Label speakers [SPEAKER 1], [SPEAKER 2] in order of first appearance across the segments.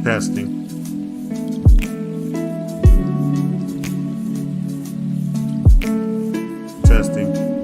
[SPEAKER 1] Testing. Testing.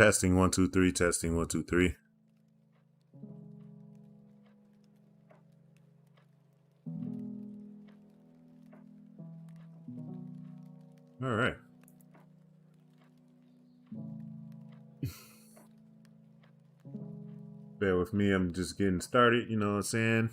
[SPEAKER 1] Testing 1 2 3. Testing 1 2 3. All right. Bear with me. I'm just getting started. You know what I'm saying?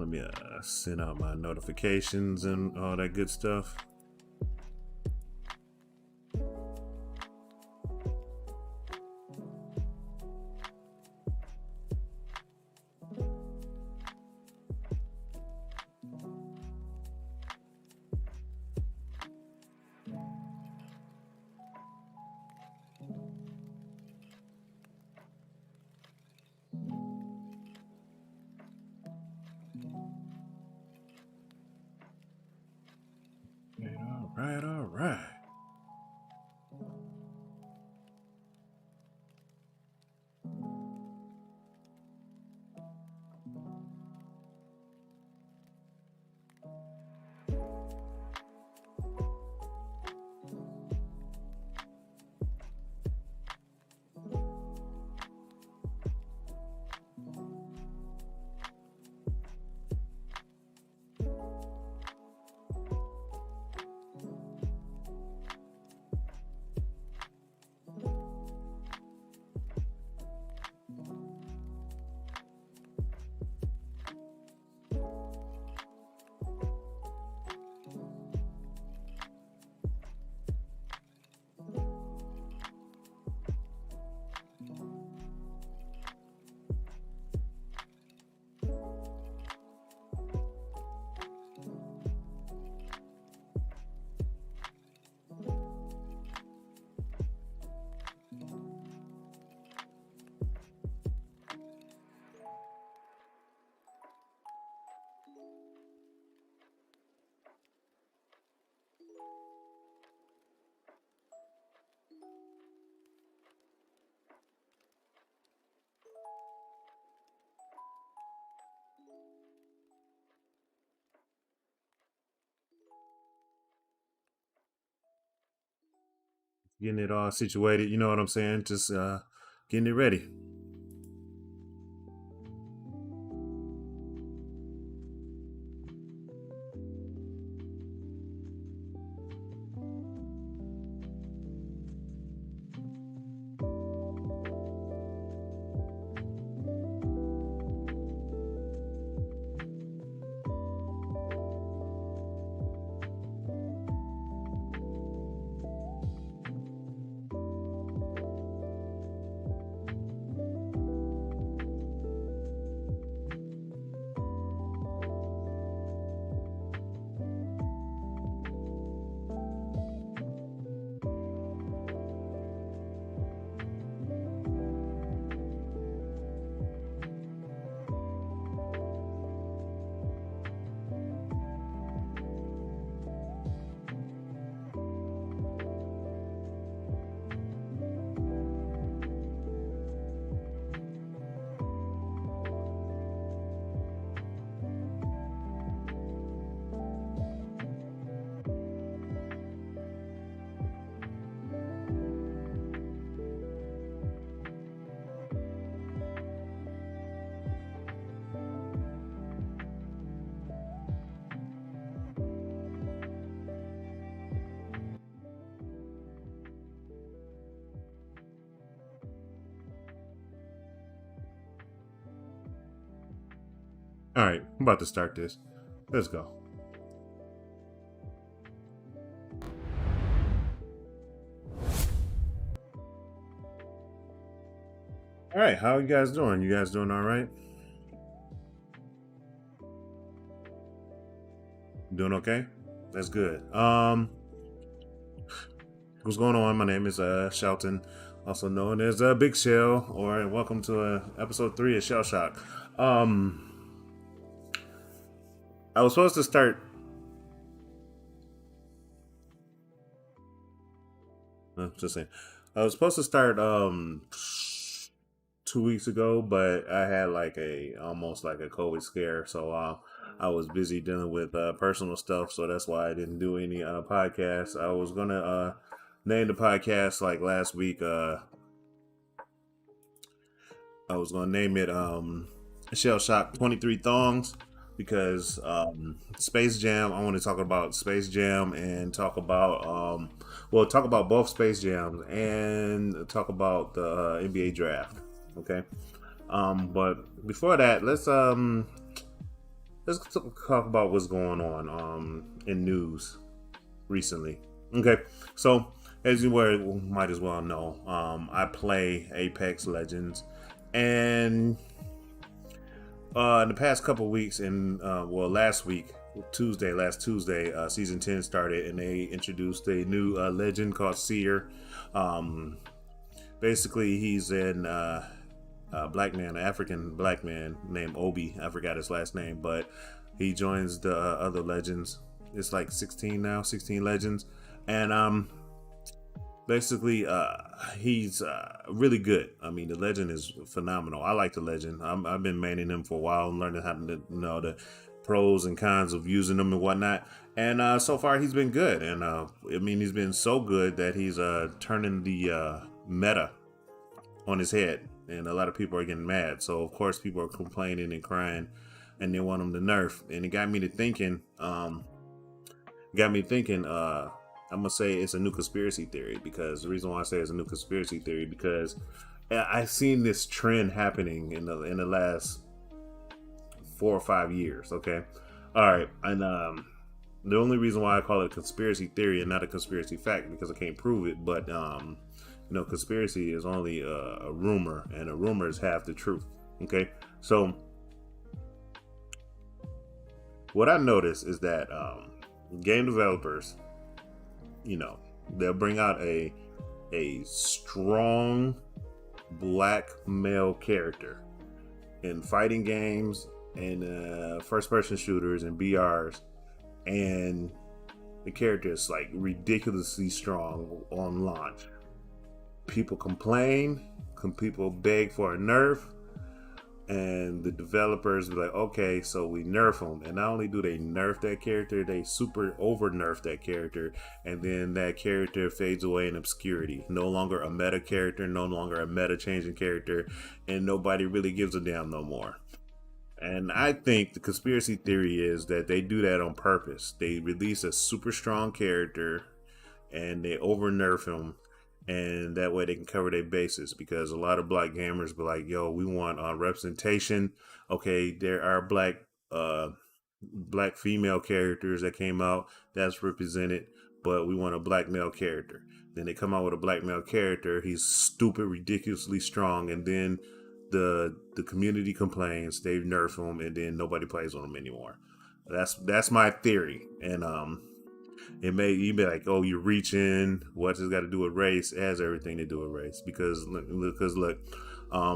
[SPEAKER 1] Let me send out my notifications and all that good stuff. All right. getting it all situated. You know what I'm saying? Just getting it ready. All right, I'm about to start this. Let's go. All right, how you guys doing? You guys doing all right? Doing okay? That's good. What's going on? My name is Shelton, also known as Big Shell, or welcome to episode 3 of Shel-Shock. I was supposed to start. Just saying, I was supposed to start 2 weeks ago, but I had like a almost like a COVID scare, so I was busy dealing with personal stuff, so that's why I didn't do any podcasts. I was gonna name the podcast like last week. I was gonna name it Shel-Shock 23 Thongs because Space Jam. I want to talk about Space Jam and talk about talk about both Space Jams and talk about the NBA draft. Okay, but before that, let's talk about what's going on in news recently. Okay, so as you might as well know, I play Apex Legends, and in the past couple weeks, last Tuesday, season 10 started, and they introduced a new legend called Seer. Basically, he's an black man, an African black man named Obi. I forgot his last name, but he joins the other legends. It's like 16 now, 16 legends, and basically he's really good. I mean, the legend is phenomenal. I like the legend. I've been manning him for a while and learning how to the pros and cons of using them and whatnot. And so far he's been good. And I mean, he's been so good that he's turning the meta on his head, and a lot of people are getting mad. So of course people are complaining and crying, and they want him to nerf. And it got me thinking. I'm gonna say it's a new conspiracy theory, because the reason why I say it's a new conspiracy theory, because I've seen this trend happening in the last 4 or 5 years. Okay, all right, and the only reason why I call it a conspiracy theory and not a conspiracy fact, because I can't prove it, but conspiracy is only a rumor, and a rumor is half the truth. Okay, so what I noticed is that game developers, they'll bring out a strong black male character in fighting games and first person shooters and BRs, and the character is like ridiculously strong on launch. People complain, people beg for a nerf, and the developers were like, okay, so we nerf him, and not only do they nerf that character, they super over nerf that character, and then that character fades away in obscurity, no longer a meta character, no longer a meta changing character, and nobody really gives a damn no more. And I think the conspiracy theory is that they do that on purpose. They release a super strong character and they over nerf him, and that way they can cover their bases, because a lot of black gamers be like, yo, we want representation. Okay, there are black female characters that came out that's represented, but we want a black male character. Then they come out with a black male character, he's stupid, ridiculously strong, and then the community complains, they nerf him, and then nobody plays on him anymore. That's my theory. And it may, you be like, oh, you're reaching. What's it got to do with race? It has everything to do with race, because look,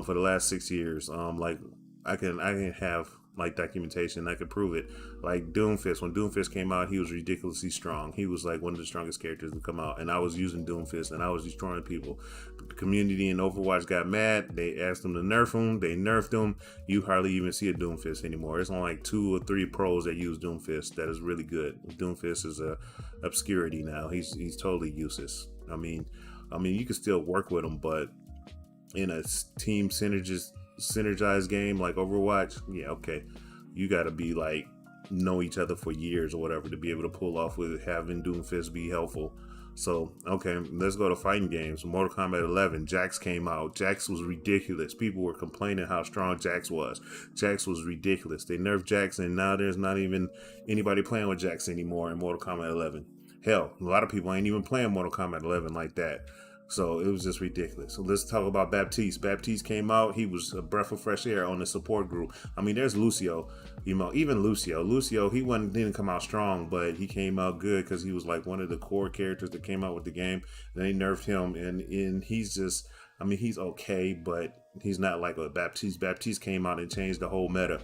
[SPEAKER 1] for the last 6 years, like I can have like documentation. I could prove it. Like Doomfist, when Doomfist came out, he was ridiculously strong. He was like one of the strongest characters to come out, and I was using Doomfist and I was destroying people. The community in Overwatch got mad. They asked them to nerf him. They nerfed him. You hardly even see a Doomfist anymore. It's only like 2 or 3 pros that use Doomfist. That is really good. Doomfist is a obscurity now. He's totally useless. I mean, you can still work with him, but in a team synergized game like Overwatch, yeah, okay, you gotta be like know each other for years or whatever to be able to pull off with having Doomfist be helpful. So okay, let's go to fighting games. Mortal Kombat 11, Jax came out. Jax was ridiculous. People were complaining how strong Jax was. Jax was ridiculous. They nerfed Jax, and now there's not even anybody playing with Jax anymore in Mortal Kombat 11. Hell, a lot of people ain't even playing Mortal Kombat 11 like that. So it was just ridiculous. So let's talk about Baptiste. Baptiste came out. He was a breath of fresh air on the support group. I mean, there's Lucio. You know, even Lucio, he didn't come out strong, but he came out good because he was like one of the core characters that came out with the game. Then they nerfed him, and he's just, I mean, he's okay, but he's not like a Baptiste. Baptiste came out and changed the whole meta.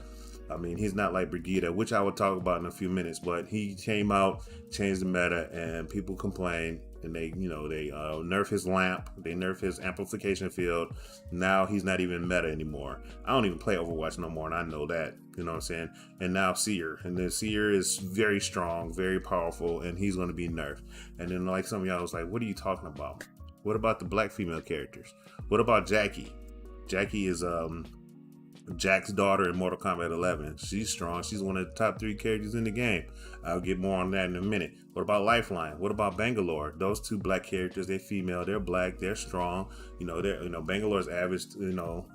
[SPEAKER 1] I mean, he's not like Brigitte, which I will talk about in a few minutes, but he came out, changed the meta, and people complained, and they nerf his lamp, they nerf his amplification field. Now he's not even meta anymore. I don't even play Overwatch no more, and I know that, you know what I'm saying? And now Seer, and then Seer is very strong, very powerful, and he's going to be nerfed. And then like some of y'all was like, what are you talking about? What about the black female characters? What about Jackie? Jackie is Jack's daughter in Mortal Kombat 11. She's strong. She's one of the top 3 characters in the game. I'll get more on that in a minute. What about Lifeline? What about Bangalore? Those 2 black characters, they're female, they're black, they're strong. Bangalore's average,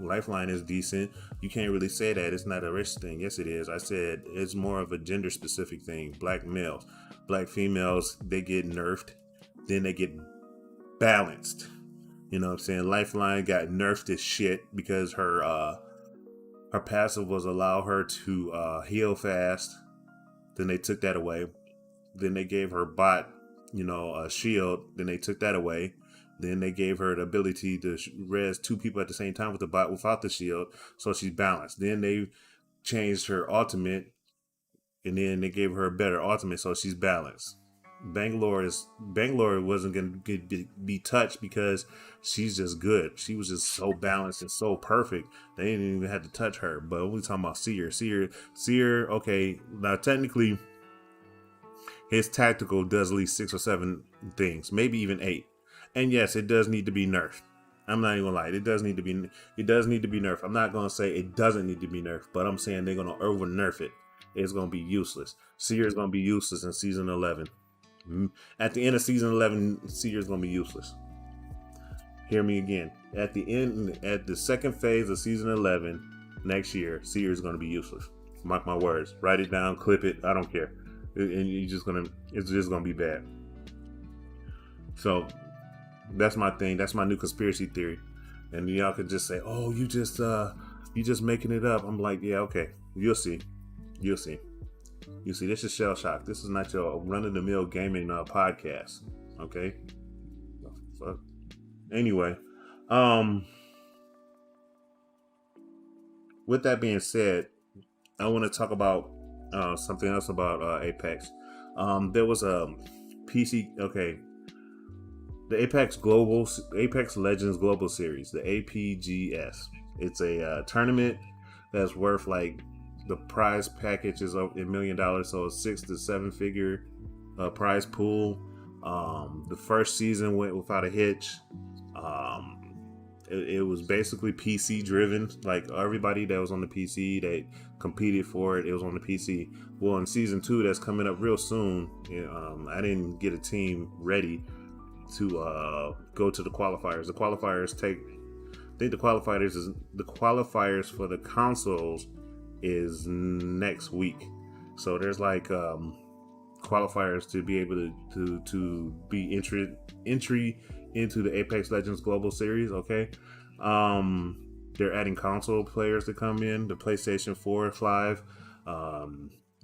[SPEAKER 1] Lifeline is decent. You can't really say that. It's not a race thing. Yes, it is. I said it's more of a gender specific thing. Black males. Black females, they get nerfed. Then they get balanced. You know what I'm saying? Lifeline got nerfed as shit because her passive was allow her to heal fast. Then they took that away. Then they gave her bot, a shield. Then they took that away. Then they gave her the ability to res 2 people at the same time with the bot without the shield, so she's balanced. Then they changed her ultimate, and then they gave her a better ultimate, so she's balanced. Bangalore wasn't going to be touched because she's just good. She was just so balanced and so perfect. They didn't even have to touch her. But we're talking about Seer. Seer, okay, now technically his tactical does at least 6 or 7 things, maybe even 8. And yes, it does need to be nerfed. I'm not even gonna lie, it does need to be nerfed. I'm not gonna say it doesn't need to be nerfed, but I'm saying they're gonna over nerf it. It's gonna be useless. Seer is gonna be useless in season 11. At the end of season 11, Seer is going to be useless. Hear me again. At the second phase of season 11 next year, Seer is going to be useless. Mark my words. Write it down, clip it. I don't care. It's just going to be bad. So that's my thing. That's my new conspiracy theory. And y'all could just say, "Oh, you just making it up." I'm like, "Yeah, okay. You'll see. You'll see." You see, this is Shel-Shock. This is not your run-of-the-mill gaming podcast, okay? So, anyway, with that being said, I want to talk about something else about Apex. There was a PC, okay, the Apex Legends Global Series, the APGS. It's a tournament that's worth like the prize package is $1 million, so a 6 to 7 figure prize pool. The first season went without a hitch. It was basically PC driven. Like everybody that was on the PC that competed for it, it was on the PC. Well, in season 2 that's coming up real soon, I didn't get a team ready to go to the qualifiers. The qualifiers take. I think the qualifiers for the consoles is next week. So there's like qualifiers to be able to be entry into the Apex Legends Global Series. Okay, they're adding console players to come in. The PlayStation 4, 5,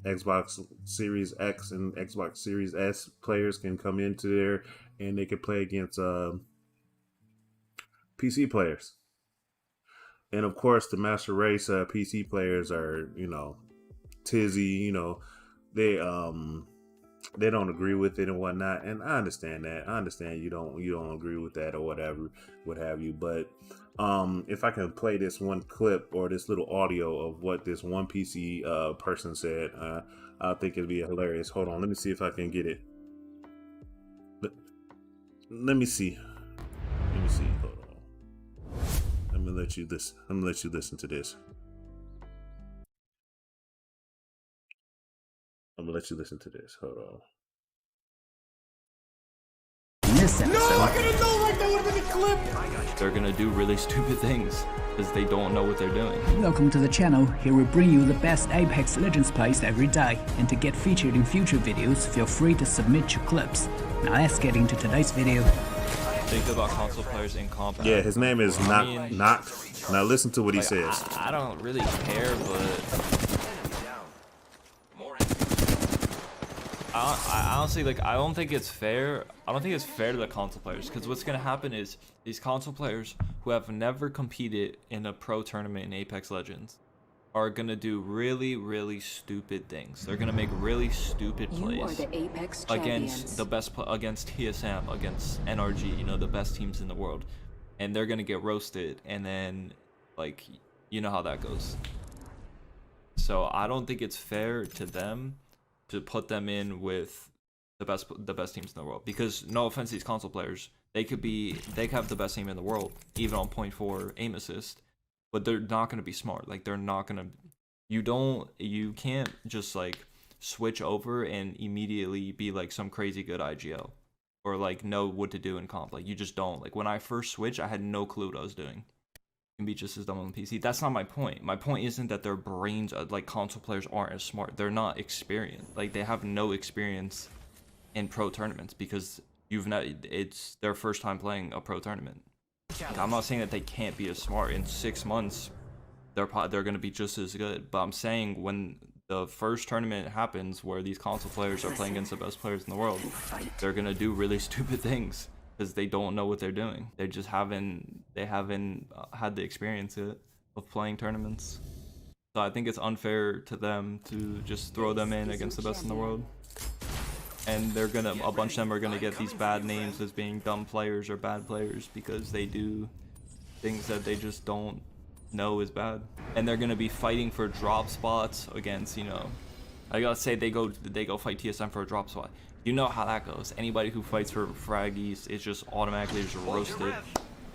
[SPEAKER 1] Xbox Series X and Xbox Series S players can come into there, and they can play against PC players. And of course, the Master Race PC players are, tizzy. They don't agree with it and whatnot, and I understand that. I understand you don't agree with that or whatever, what have you. But if I can play this one clip or this little audio of what this one PC person said, I think it'd be hilarious. Hold on, let me see if I can get it. Let me see. Hold on. I'm gonna let you listen to this. Hold on.
[SPEAKER 2] This episode, no, I didn't know like that would have been a clip.
[SPEAKER 3] They're gonna do really stupid things because they don't know what they're doing.
[SPEAKER 2] Welcome to the channel. Here we bring you the best Apex Legends plays every day, and to get featured in future videos, feel free to submit your clips. Now let's get into today's video.
[SPEAKER 3] Think about console players in comp.
[SPEAKER 1] Yeah, his name is not. Now listen to what he says.
[SPEAKER 3] I don't really care, but I honestly, I don't think it's fair. I don't think it's fair to the console players, because what's gonna happen is these console players who have never competed in a pro tournament in Apex Legends are gonna do really, really stupid things. They're gonna make really stupid plays against the best, against TSM, against NRG, the best teams in the world, and they're gonna get roasted. And then, you know how that goes. So I don't think it's fair to them to put them in with the best teams in the world, because no offense to these console players, they could have the best team in the world even on 0.4 aim assist, but they're not going to be smart. They're not going to, you can't just switch over and immediately be some crazy good IGL or know what to do in comp. You just don't. When I first switched, I had no clue what I was doing. Can be just as dumb on the PC. That's not my point. My point isn't that their brains console players aren't as smart. They're not experienced. They have no experience in pro tournaments because it's their first time playing a pro tournament. I'm not saying that they can't be as smart. In 6 months they're going to be just as good, but I'm saying when the first tournament happens where these console players are playing against the best players in the world, they're going to do really stupid things because they don't know what they're doing. They just haven't had the experience of playing tournaments. So I think it's unfair to them to just throw them in against the best in the world. And a bunch of them are gonna get these bad names as being dumb players or bad players because they do things that they just don't know is bad. And they're gonna be fighting for drop spots against, let's say they go fight TSM for a drop spot. You know how that goes. Anybody who fights for fraggies is just automatically just roasted.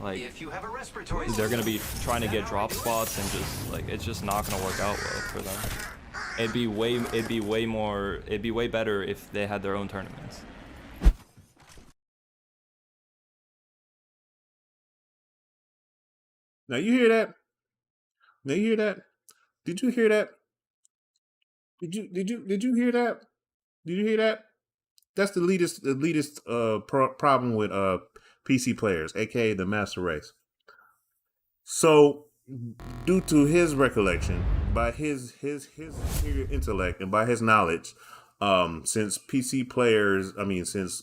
[SPEAKER 3] They're gonna be trying to get drop spots and just it's just not gonna work out well for them. It'd be way better if they had their own tournaments.
[SPEAKER 1] Now you hear that? Did you hear that? Did you hear that? Did you hear that? That's the elitist problem with PC players, aka the Master Race. So, due to his recollection, by his intellect and by his knowledge, since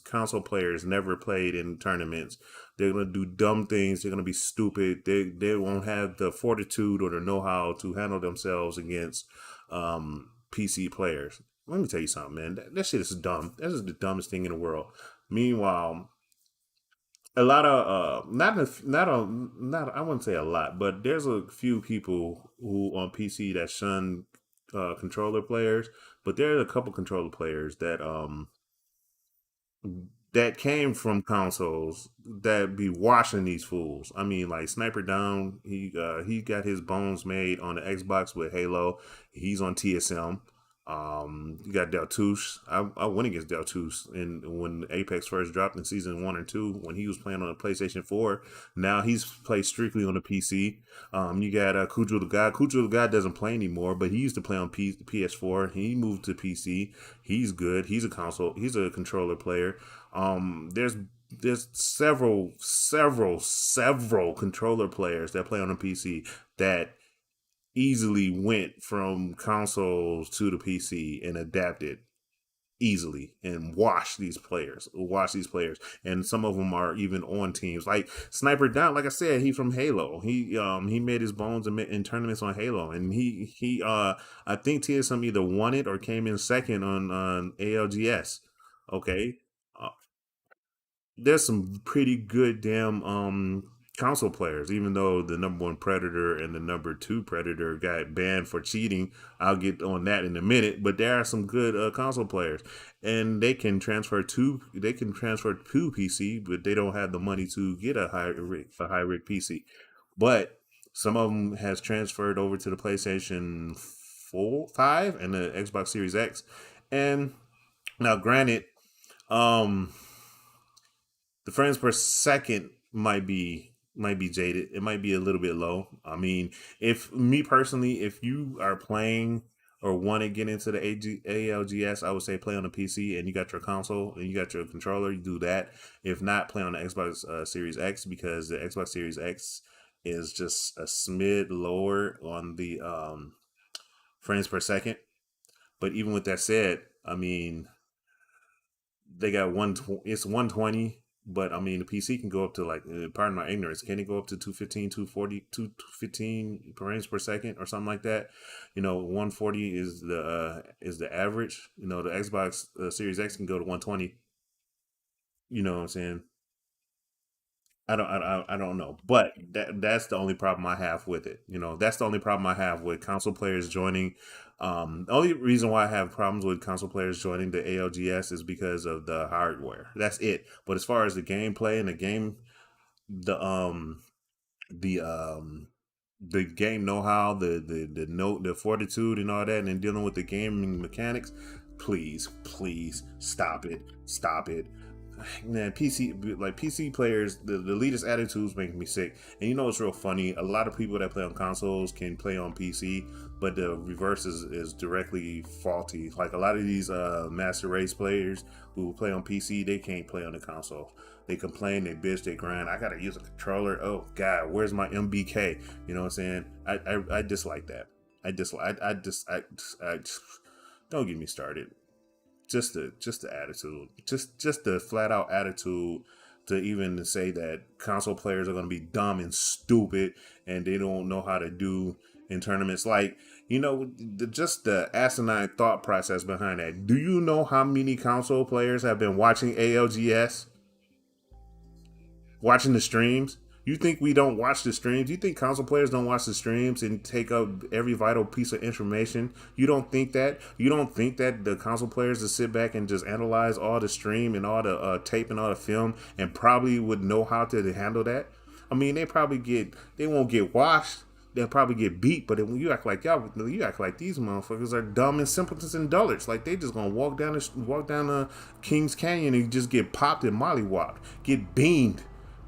[SPEAKER 1] console players never played in tournaments, they're gonna do dumb things. They're gonna be stupid. They won't have the fortitude or the know-how to handle themselves against PC players. Let me tell you something, man. That shit is dumb. That is the dumbest thing in the world. Meanwhile, a lot of not I wouldn't say a lot, but there's a few people who on PC that shun controller players, but there are a couple controller players that came from consoles that be washing these fools. I mean, like Sniper Down, he got his bones made on the Xbox with Halo. He's on TSM. You got Deltouche. I went against Deltouche in when Apex first dropped in season 1 or 2 when he was playing on the PlayStation 4. Now he's played strictly on the PC. You got Kujo the God. Kujo the God doesn't play anymore, but he used to play on PS4. He moved to PC. He's good. He's a console. He's a controller player. There's several controller players that play on the PC that easily went from consoles to the PC and adapted easily and watch these players, and some of them are even on teams like Sniper Down. Like I said, he's from Halo. He made his bones in tournaments on Halo, and he I think TSM either won it or came in second on ALGS. Okay. Uh, there's some pretty good damn console players, even though the number one Predator and the number two Predator got banned for cheating. I'll get on that in a minute, but there are some good console players, and they can transfer to PC, but they don't have the money to get a high rig PC. But some of them has transferred over to the PlayStation 4, 5, and the Xbox Series X. And now, granted, um, the frames per second might be jaded. It might be a little bit low. I mean, if me personally, if you are playing or want to get into the ALGS, I would say play on the PC and you got your console and you got your controller. You do that. If not, play on the Xbox Series X, because the Xbox Series X is just a smid lower on the frames per second. But even with that said, I mean, they got it's 120, but I mean the PC can go up to like, pardon my ignorance, can it go up to 215, 240, 215 frames per second or something like that? 140 is the average. The Xbox Series X can go to 120. You know what I'm saying? I don't know, but that's the only problem I have with it. That's the only problem I have with console players joining. The only reason why I have problems with console players joining the ALGS is because of the hardware. That's it. But as far as the gameplay and the the um the game know-how, the fortitude and all that, and then dealing with the gaming mechanics, please stop it. Man, PC players, the elitist attitudes make me sick. And it's real funny. A lot of people that play on consoles can play on PC, but the reverse is directly faulty. Like a lot of these master race players who play on PC, they can't play on the console. They complain, they bitch, they grind. I gotta use a controller. Oh God, where's my MBK? You know what I'm saying? I dislike that. I just don't get me started. Just the attitude, just the flat out attitude to even say that console players are going to be dumb and stupid and they don't know how to do in tournaments. Like, just the asinine thought process behind that. Do you know how many console players have been watching ALGS, watching the streams? You think we don't watch the streams? You think console players don't watch the streams and take up every vital piece of information? You don't think that? You don't think that the console players will sit back and just analyze all the stream and all the tape and all the film and probably would know how to handle that? I mean, they won't get washed. They'll probably get beat, but when you act like these motherfuckers are dumb and simpletons and dullards. Like they just gonna walk down the Kings Canyon and just get popped and mollywopped, get beamed.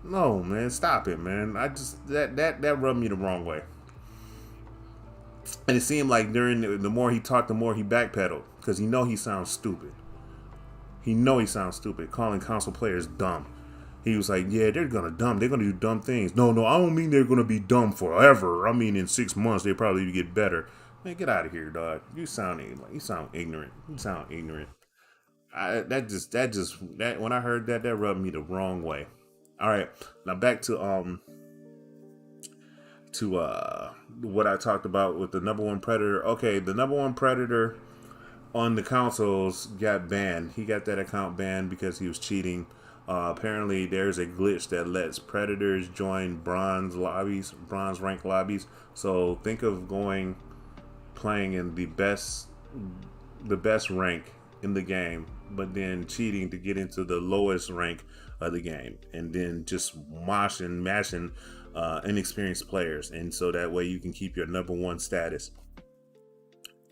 [SPEAKER 1] No, man, stop it, man. I just that rubbed me the wrong way. And it seemed like during the more he talked, the more he backpedaled, because he sounds stupid. He sounds stupid, calling console players dumb. He was like, yeah, they're gonna do dumb things. No, I don't mean they're gonna be dumb forever. I mean in 6 months they probably get better. Man, get out of here, dog. You sound ignorant. When I heard that rubbed me the wrong way. All right, now back to what I talked about with the number one Predator. Okay, the number one Predator on the consoles got banned. He got that account banned because he was cheating. Apparently, there's a glitch that lets predators join bronze rank lobbies. So think of playing in the best rank in the game, but then cheating to get into the lowest rank of the game, and then just mashing inexperienced players, and so that way you can keep your number one status.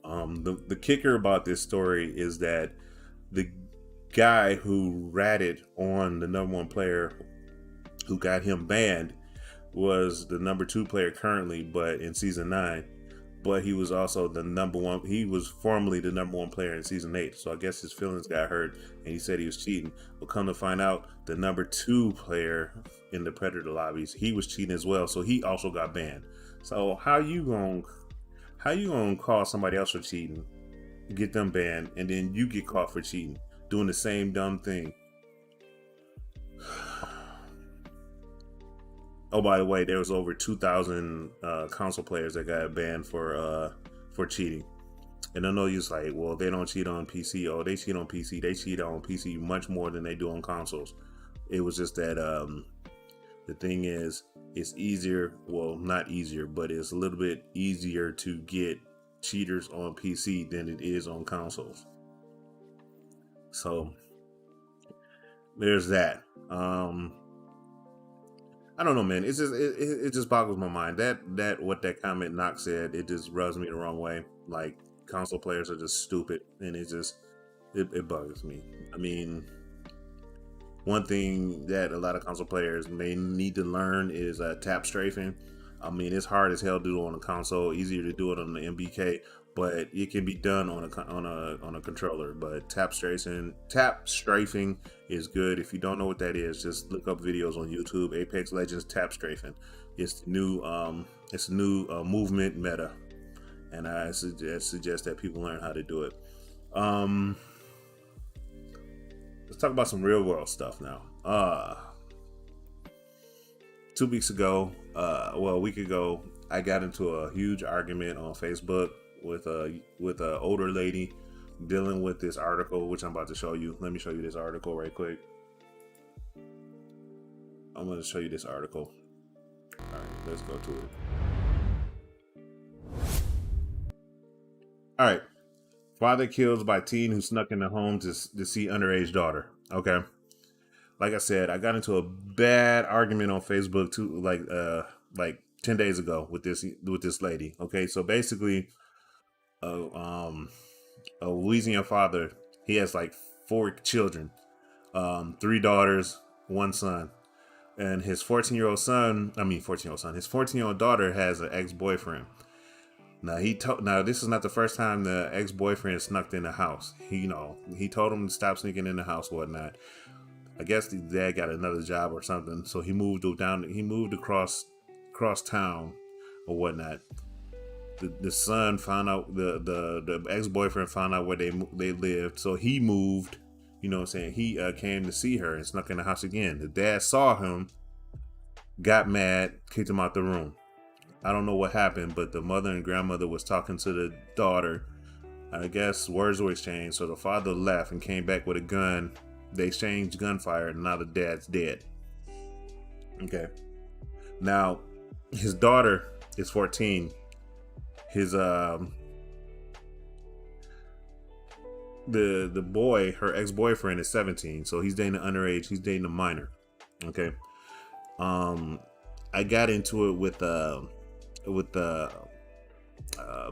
[SPEAKER 1] The kicker about this story is that the guy who ratted on the number one player who got him banned was the number two player currently, but in season 9. But he was also the number one. He was formerly the number one player in season 8. So I guess his feelings got hurt, and he said he was cheating. But come to find out, the number 2 player in the Predator lobbies, he was cheating as well. So he also got banned. So how you gonna call somebody else for cheating, get them banned, and then you get caught for cheating, doing the same dumb thing? Oh, by the way, there was over 2,000 console players that got banned for cheating. And I know you're like, well, they don't cheat on PC. Oh, they cheat on PC. They cheat on PC much more than they do on consoles. It was just that the thing is, it's easier. Well, not easier, but it's a little bit easier to get cheaters on PC than it is on consoles. So there's that. I don't know, man. It's just it just boggles my mind that what that comment Knox said. It just rubs me the wrong way. Like, console players are just stupid, and it bugs me. I mean, one thing that a lot of console players may need to learn is tap strafing. I mean, it's hard as hell to do on a console. Easier to do it on the MBK, but it can be done on a controller. But tap strafing is good. If you don't know what that is, just look up videos on YouTube. Apex Legends tap strafing. It's the new movement meta, and I suggest that people learn how to do it. Let's talk about some real world stuff now. 2 weeks ago, a week ago, I got into a huge argument on Facebook with a older lady dealing with this article, which I'm about to show you. Let me show you this article right quick. I'm going to show you this article. All right, let's go to it. All right. Father kills by teen who snuck in the home to see underage daughter. Okay. Like I said, I got into a bad argument on Facebook too, like 10 days ago with this lady. Okay, so basically, a Louisiana father, he has like 4 children, 3 daughters, 1 son, and his 14-year-old daughter has an ex-boyfriend. Now this is not the first time the ex-boyfriend snuck in the house. He told him to stop sneaking in the house, whatnot. I guess the dad got another job or something, so he moved across town or whatnot. The son found out, the ex-boyfriend found out where they lived, so he moved. You know what I'm saying? He came to see her and snuck in the house again. The dad saw him, got mad, kicked him out the room. I don't know what happened, but the mother and grandmother was talking to the daughter. I guess words were exchanged, so the father left and came back with a gun. They exchanged gunfire, and now the dad's dead. Okay. Now, his daughter is 14. His the boy, her ex-boyfriend, is 17. So he's dating an underage. He's dating a minor. Okay. I got into it with the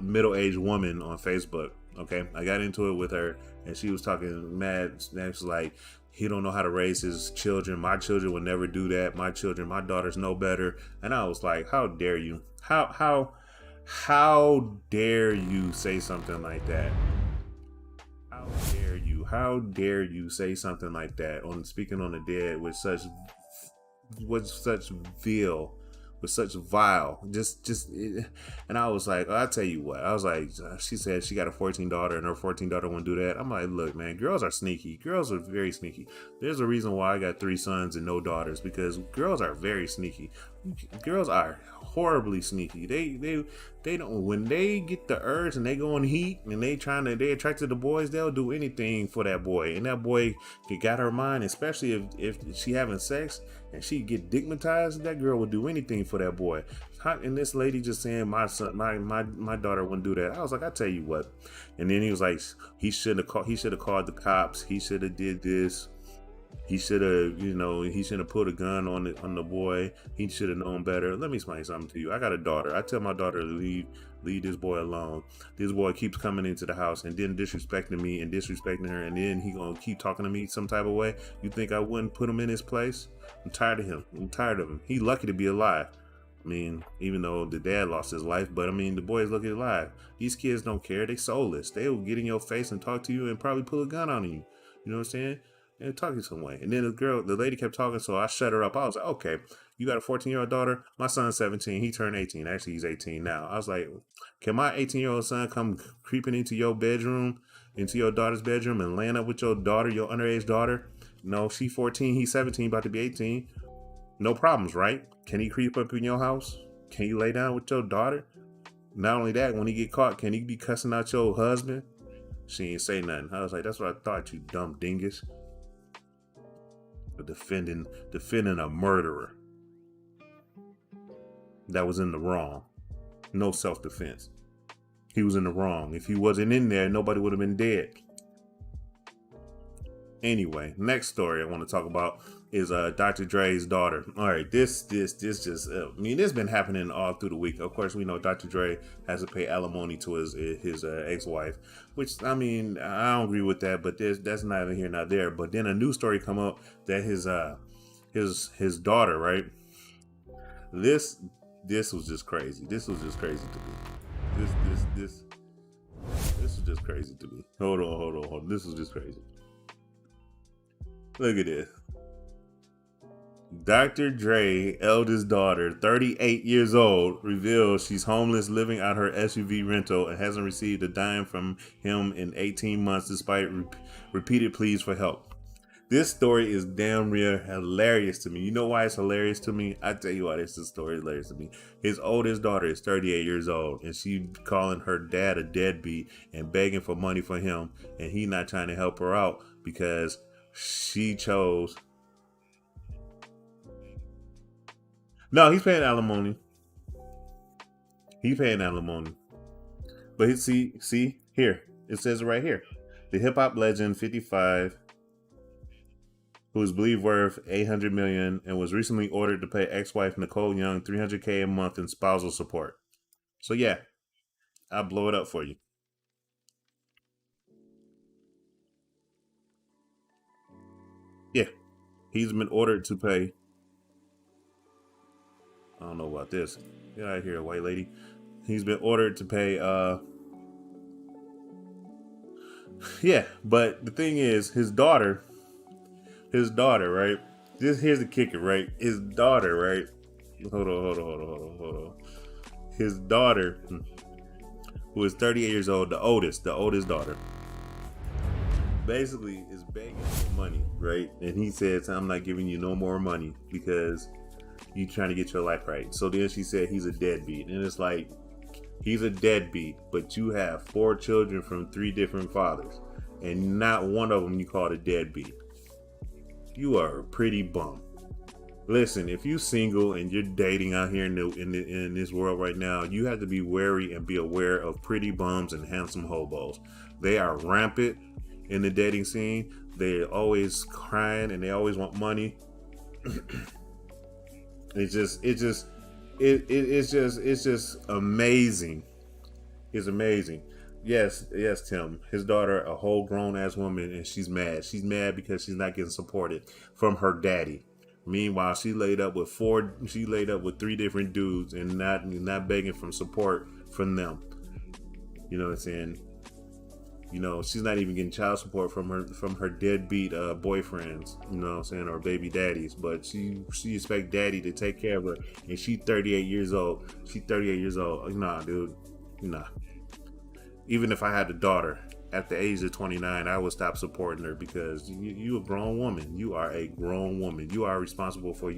[SPEAKER 1] middle-aged woman on Facebook. Okay, I got into it with her, and she was talking mad. She was like, he don't know how to raise his children. My children would never do that. My daughters know better. And I was like, how dare you? How dare you say something like that? How dare you say something like that on speaking on the dead with such vile, with such vile, and I was like, I'll tell you what, I was like, she said she got a 14 daughter and her 14 daughter won't do that. I'm like, look, man, girls are sneaky. Girls are very sneaky. There's a reason why I got 3 sons and no daughters, because girls are very sneaky. girls are horribly sneaky. They don't, when they get the urge and they go on heat and they attracted to boys, they'll do anything for that boy. And that boy got her mind, especially if she having sex and she get digmatized, that girl would do anything for that boy. And this lady just saying my daughter wouldn't do that. I was like, I tell you what. And then he was like, he should have called the cops. He should have did this. He should have, he shouldn't have put a gun on the boy. He should have known better. Let me explain something to you. I got a daughter. I tell my daughter to leave this boy alone. This boy keeps coming into the house and then disrespecting me and disrespecting her, and then he gonna keep talking to me some type of way. You think I wouldn't put him in his place? I'm tired of him. I'm tired of him. He lucky to be alive. I mean, even though the dad lost his life, but I mean, the boy is lucky alive. These kids don't care. They soulless. They will get in your face and talk to you and probably pull a gun on you. You know what I'm saying? And talking some way. And then the lady kept talking, so I shut her up. I was like, okay, you got a 14-year-old daughter? My son's 17. He turned 18. Actually, he's 18 now. I was like, can my 18-year-old son come creeping into your bedroom, into your daughter's bedroom, and land up with your daughter, your underage daughter? No, she's 14. He's 17, about to be 18. No problems, right? Can he creep up in your house? Can you lay down with your daughter? Not only that, when he get caught, can he be cussing out your husband? She ain't say nothing. I was like, that's what I thought, you dumb dingus. Defending a murderer that was in the wrong. No self-defense. He was in the wrong. If he wasn't in there, nobody would have been dead. Anyway, next story I want to talk about is Dr. Dre's daughter. All right, this just this has been happening all through the week. Of course, we know Dr. Dre has to pay alimony to his ex-wife, which, I mean, I don't agree with that, but that's neither here nor there. But then a new story come up that his daughter, right? This was just crazy. This was just crazy to me. This was just crazy to me. Hold on. This was just crazy. Look at this. Dr. Dre, eldest daughter, 38 years old, reveals she's homeless, living out her SUV rental, and hasn't received a dime from him in 18 months despite repeated pleas for help. This story is damn real hilarious to me. You know why it's hilarious to me? I tell you why this story is hilarious to me. His oldest daughter is 38 years old, and she calling her dad a deadbeat and begging for money for him, and he not trying to help her out because she chose. No, he's paying alimony. He's paying alimony. But see, here. It says it right here. The hip-hop legend, 55, who is believed worth $800 million and was recently ordered to pay ex-wife Nicole Young $300K a month in spousal support. So yeah, I'll blow it up for you. Yeah, he's been ordered to pay. I don't know about this. Get out of here, white lady. He's been ordered to pay, yeah, but the thing is, his daughter, right? Here's the kicker, right? His daughter, right? Hold on. His daughter, who is 38 years old, the oldest daughter, basically is begging for money, right? And he says, I'm not giving you no more money because you trying to get your life right. So then she said he's a deadbeat. And it's like, he's a deadbeat, but you have 4 children from 3 different fathers. And not one of them you call a deadbeat. You are a pretty bum. Listen, if you single and you're dating out here in this world right now, you have to be wary and be aware of pretty bums and handsome hobos. They are rampant in the dating scene. They're always crying and they always want money. It's just amazing. It's amazing. Yes, Tim. His daughter, a whole grown ass woman, and she's mad. She's mad because she's not getting supported from her daddy. Meanwhile, she laid up with 3 different dudes and not begging for support from them. You know what I'm saying? You know, she's not even getting child support from her deadbeat boyfriends, you know what I'm saying, or baby daddies. But she expect daddy to take care of her, and she's 38 years old. Nah, dude, nah. Even if I had a daughter at the age of 29, I would stop supporting her because you a grown woman. You are a grown woman. You are responsible for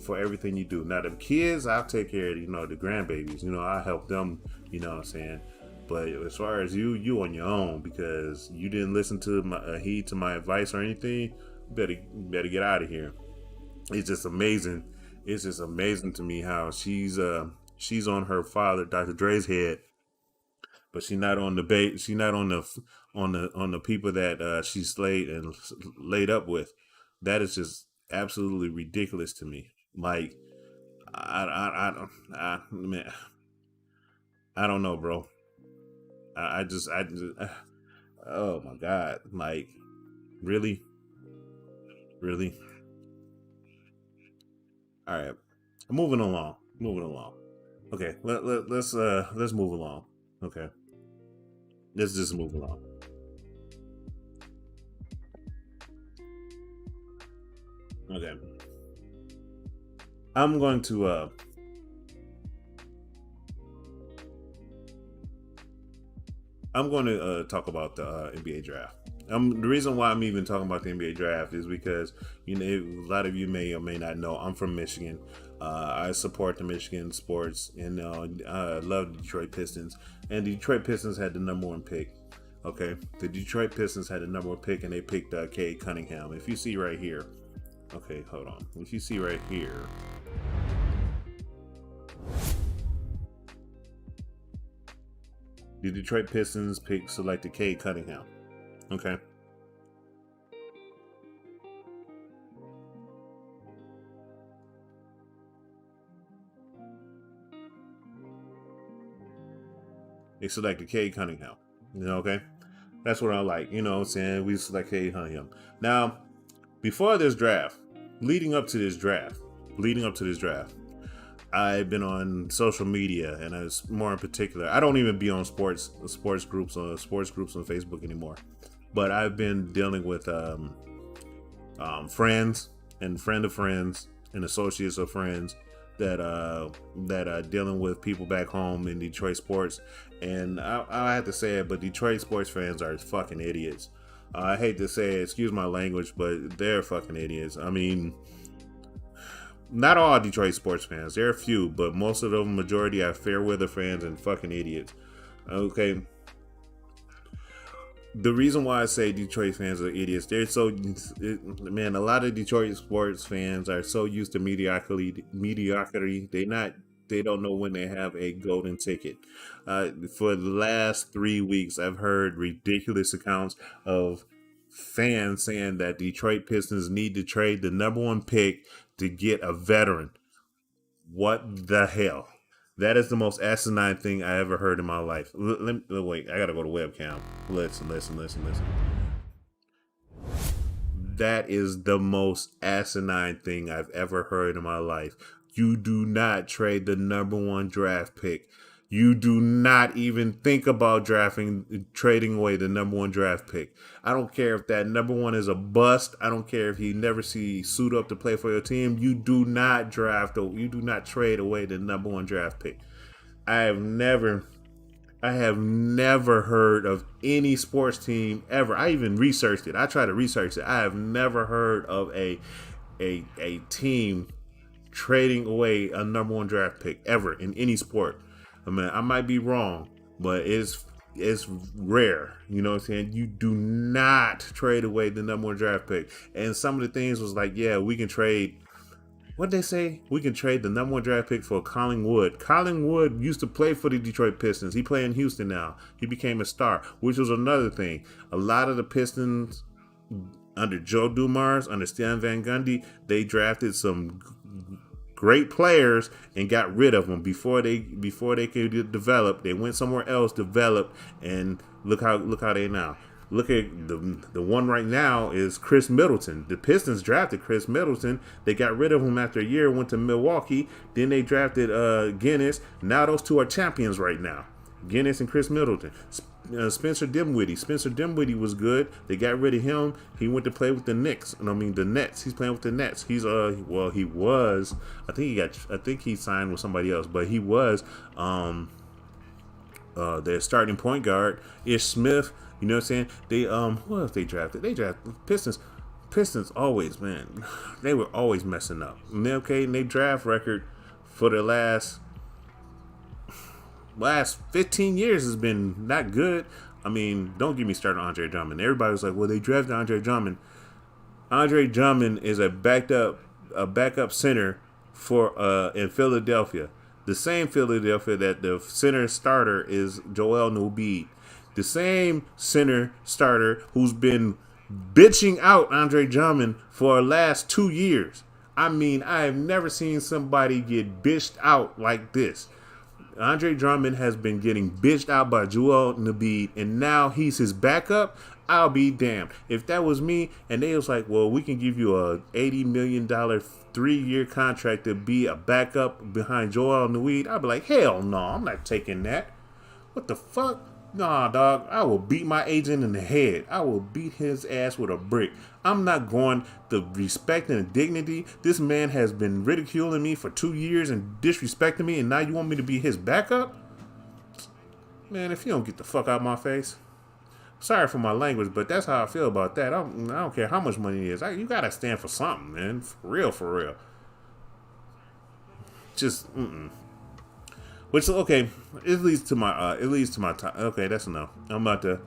[SPEAKER 1] for everything you do. Now the kids, I'll take care of, the grandbabies. I help them. You know what I'm saying? But as far as you on your own, because you didn't listen to heed to my advice or anything, better get out of here. It's just amazing. It's just amazing to me how she's on her father, Dr. Dre's head, but she's not on the bait. She's not on the people that she slayed and laid up with. That is just absolutely ridiculous to me. Like, man, I don't know, bro. I just, oh my God, like, really. All right, moving along. Okay, let's move along. Okay, let's just move along. Okay, I'm going to talk about the NBA draft. The reason why I'm even talking about the NBA draft is because a lot of you may or may not know I'm from Michigan. I support the Michigan sports, and I love the Detroit Pistons. And the Detroit Pistons had the number one pick. Okay, the Detroit Pistons had the number one pick, and they picked Cade Cunningham. If you see right here, okay, hold on. If you see right here. The Detroit Pistons selected Cade Cunningham. Okay. They selected Cade Cunningham. Okay? That's what I like. You know what I'm saying? We select Cade Cunningham. Now, before this draft, leading up to this draft, I've been on social media, and as more in particular, I don't even be on sports groups on Facebook anymore. But I've been dealing with friends and friend of friends and associates of friends that are dealing with people back home in Detroit sports. And I have to say it, but Detroit sports fans are fucking idiots. I hate to say it, excuse my language, but they're fucking idiots. I mean, not all Detroit sports fans. There are a few, but most of them, majority, are fair weather fans and fucking idiots. Okay. The reason why I say Detroit fans are idiots, a lot of Detroit sports fans are so used to mediocrity. They don't know when they have a golden ticket. For the last 3 weeks, I've heard ridiculous accounts of fans saying that Detroit Pistons need to trade the number one pick to get a veteran. What the hell? That is the most asinine thing I ever heard in my life. Wait, I gotta go to webcam. Listen. That is the most asinine thing I've ever heard in my life. You do not trade the number one draft pick. You do not even think about trading away the number one draft pick. I don't care if that number one is a bust. I don't care if you never suit up to play for your team. You do not trade away the number one draft pick. I have never heard of any sports team ever. I even researched it. I tried to research it. I have never heard of a team trading away a number one draft pick ever in any sport. I mean, I might be wrong, but it's rare. You know what I'm saying? You do not trade away the number one draft pick. And some of the things was like, yeah, we can trade. What'd they say? We can trade the number one draft pick for Colin Wood. Colin Wood used to play for the Detroit Pistons. He play in Houston now. He became a star, which was another thing. A lot of the Pistons under Joe Dumars, under Stan Van Gundy, they drafted some great players and got rid of them before they could develop. They went somewhere else, developed, and look how they now. Look at the one right now is Chris Middleton. The Pistons drafted Chris Middleton. They got rid of him after a year, went to Milwaukee. Then they drafted Guinness. Now those two are champions right now. Guinness and Chris Middleton. Spencer Dinwiddie was good. They got rid of him. He went to play with the Nets. He's playing with the Nets. He was. I think he signed with somebody else, but he was their starting point guard. Ish Smith. You know what I'm saying? They who else they drafted? They drafted Pistons. Pistons always, man, they were always messing up. And okay, and they draft record for the last 15 years has been not good. I mean, don't get me started on Andre Drummond. Everybody was like, well, they drafted Andre Drummond. Andre Drummond is a backup center for in Philadelphia. The same Philadelphia that the center starter is Joel Embiid. The same center starter who's been bitching out Andre Drummond for the last 2 years. I mean, I have never seen somebody get bitched out like this. Andre Drummond has been getting bitched out by Joel Embiid, and now he's his backup. I'll be damned. If that was me, and they was like, well, we can give you a $80 million 3-year contract to be a backup behind Joel Embiid, I'd be like, hell no, I'm not taking that. What the fuck? Nah, dog, I will beat my agent in the head. I will beat his ass with a brick. I'm not going the respect and dignity. This man has been ridiculing me for 2 years and disrespecting me, and now you want me to be his backup? Man, if you don't get the fuck out of my face. Sorry for my language, but that's how I feel about that. I don't care how much money it is. You gotta stand for something, man. For real. Just, Which, okay, it leads to my okay, that's enough. I'm about to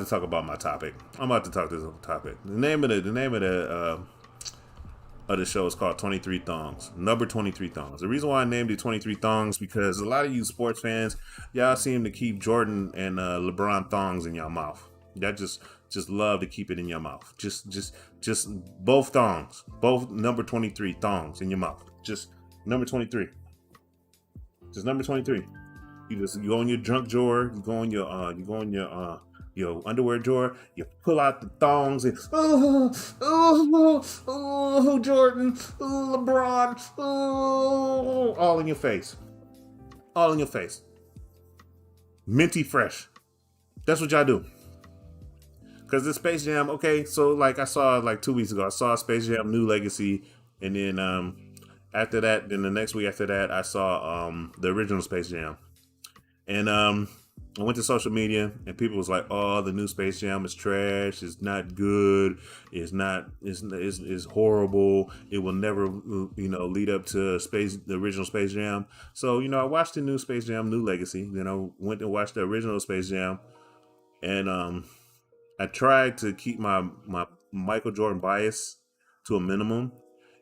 [SPEAKER 1] talk about my topic. I'm about to talk this topic. The name of the show is called 23 Thongs. Number 23 Thongs. The reason why I named it 23 Thongs because a lot of you sports fans, y'all seem to keep Jordan and LeBron thongs in your mouth. Y'all just love to keep it in your mouth. Just both thongs. Both number 23 thongs in your mouth. Just number 23. Just number 23. You go in your junk drawer. You go in your underwear drawer. You pull out the thongs and Jordan, LeBron, all in your face. All in your face. Minty fresh. That's what y'all do. Because the Space Jam, okay, so like I saw like 2 weeks ago, I saw Space Jam New Legacy, and then after that, then the next week after that, I saw the original Space Jam. And I went to social media, and people was like, "Oh, the new Space Jam is trash. It's not good. It's horrible. It will never, lead up to the original Space Jam." So, I watched the new Space Jam New Legacy. Then I went and watched the original Space Jam, and I tried to keep my Michael Jordan bias to a minimum,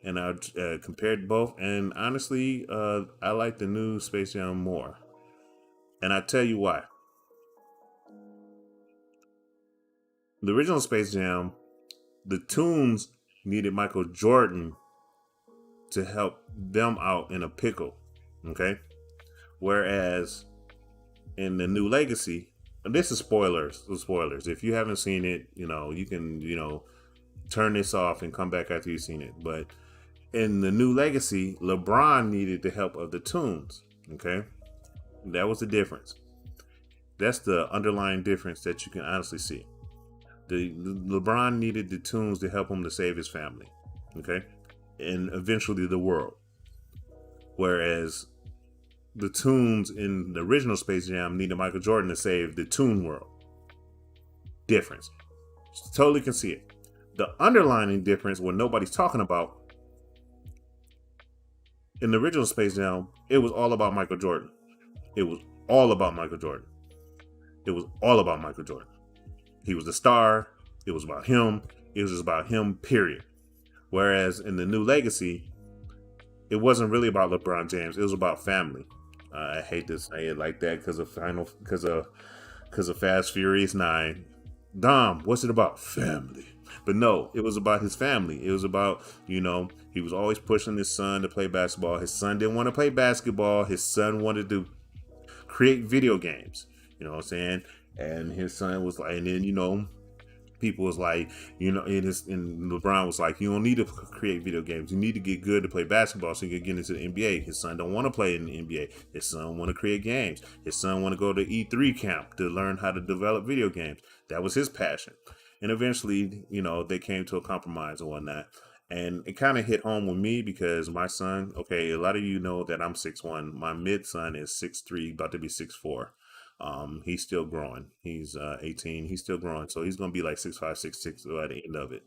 [SPEAKER 1] and I compared both. And honestly, I like the new Space Jam more. And I tell you why. The original Space Jam, the tunes needed Michael Jordan to help them out in a pickle. Okay? Whereas in the new Legacy, and this is spoilers. If you haven't seen it, you can, turn this off and come back after you've seen it. But in the new Legacy, LeBron needed the help of the tunes. Okay? That was the difference. That's the underlying difference that you can honestly see. The LeBron needed the tunes to help him to save his family. Okay? And eventually the world. Whereas the tunes in the original Space Jam needed Michael Jordan to save the tune world. Difference. Totally can see it. The underlying difference, what nobody's talking about, in the original Space Jam, it was all about Michael Jordan. It was all about Michael Jordan. It was all about Michael Jordan. He was the star. It was about him. It was just about him, period. Whereas in the new Legacy, it wasn't really about LeBron James. It was about family. I hate to say it like that because of Fast Furious 9. Dom, what's it about? Family. But no, it was about his family. It was about, he was always pushing his son to play basketball. His son didn't want to play basketball. His son wanted to create video games. You know what I'm saying? And his son was like, and then, people was like, and LeBron was like, you don't need to create video games. You need to get good to play basketball so you can get into the NBA. His son don't want to play in the NBA. His son want to create games. His son want to go to E3 camp to learn how to develop video games. That was his passion. And eventually, they came to a compromise and whatnot. And it kind of hit home with me because my son, okay, a lot of you know that I'm 6'1". My mid son is 6'3", about to be 6'4". He's still growing. He's 18. He's still growing. So he's going to be like 6'5", 6'6" by the end of it.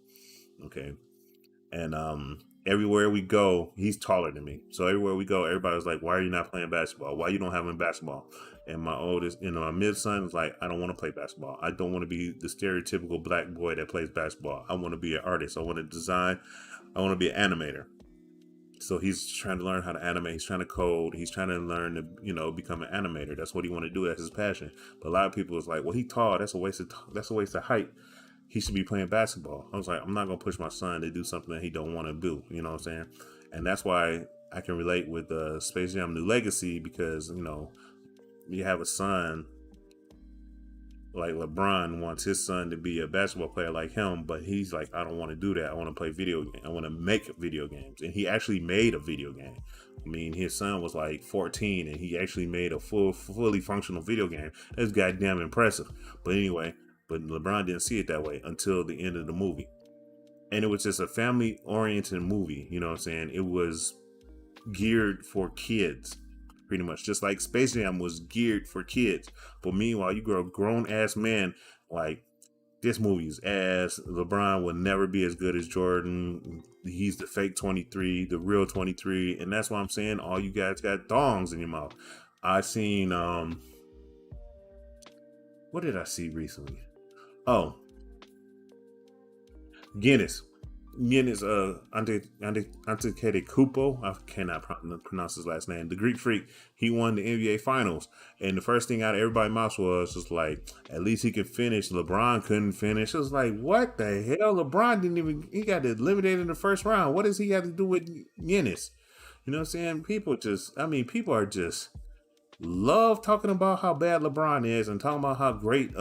[SPEAKER 1] Okay, and everywhere we go, he's taller than me. So everywhere we go, everybody's like, "Why are you not playing basketball? Why you don't have him in basketball?" And my oldest, my mid son is like, "I don't want to play basketball. I don't want to be the stereotypical black boy that plays basketball. I want to be an artist. I want to design. I want to be an animator." So he's trying to learn how to animate. He's trying to code. He's trying to learn to, become an animator. That's what he want to do. That's his passion. But a lot of people is like, "Well, he tall. That's a waste of height. He should be playing basketball." I was like, I'm not gonna push my son to do something that he don't want to do. You know what I'm saying? And that's why I can relate with Space Jam: New Legacy, because you have a son like LeBron wants his son to be a basketball player like him, but he's like, I don't want to do that. I want to play video games. I want to make video games. And he actually made a video game. I mean, his son was like 14 and he actually made a fully functional video game. That's goddamn impressive. But anyway, but LeBron didn't see it that way until the end of the movie. And it was just a family oriented movie. You know what I'm saying? It was geared for kids. Pretty much, just like Space Jam was geared for kids. But meanwhile, you grow a grown ass man, like, this movie's ass. LeBron will never be as good as Jordan. He's the fake 23, the real 23. And that's why I'm saying all you guys got thongs in your mouth. I seen, what did I see recently? Oh, Guinness Antetokounmpo, I cannot pronounce his last name, the Greek freak. He won the NBA Finals, and the first thing out of everybody's mouth was just like, at least he could finish. LeBron couldn't finish. It was like, what the hell? LeBron didn't even, he got eliminated in the first round. What does he have to do with Guinness? You know what I'm saying? People are just love talking about how bad LeBron is and talking about how great